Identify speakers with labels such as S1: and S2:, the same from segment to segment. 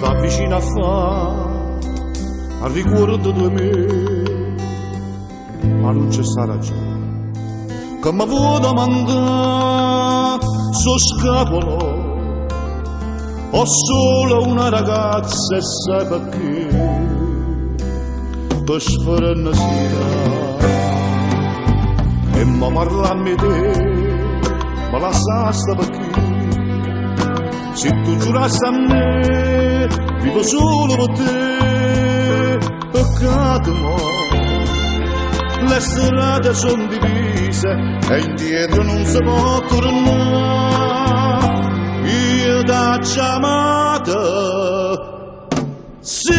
S1: sta vicino a fa al ricordo di me, ma non c'è sta ragione che mi vuoi domandare so scapolo ho solo una ragazza e sai perché per sfere una sera e mi parlammi di te ma la sta perché se tu giurassi a me vivo solo per te peccato mo le strade sono divise e indietro non si può tornare io da chiamata sì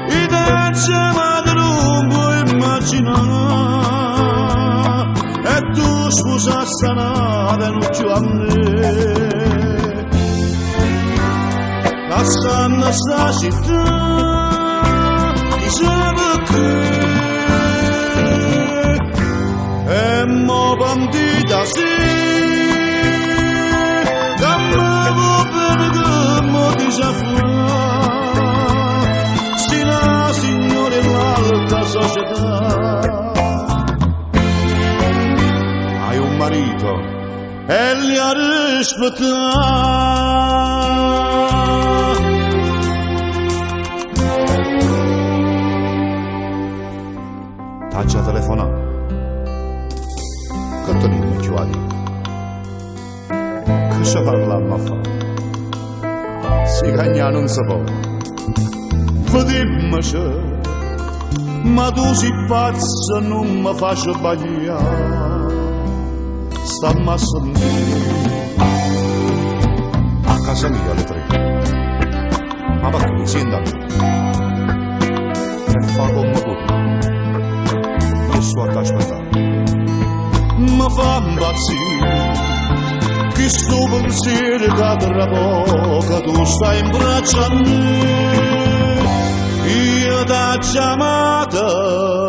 S1: io da chiamata non puoi immaginare e tu scusa stanata non più a me la stanno sta città chissà perché e mo bandita sì dammi bene che mo dice a stina signore l'alta società hai un marito e li ha rispettati t'ha telefonato che te ne più a dire che ci parlammo a fare si cagna non si può vedimmo c'è ma tu sei pazzo non mi faccio sbagliare stammi a sentire a casa mia alle 3 ma perché mi senti a me e fa come tu sto a aspettare mi fa impazzire che sto pensiero che tra poco tu stai in braccio a me io t'ho chiamata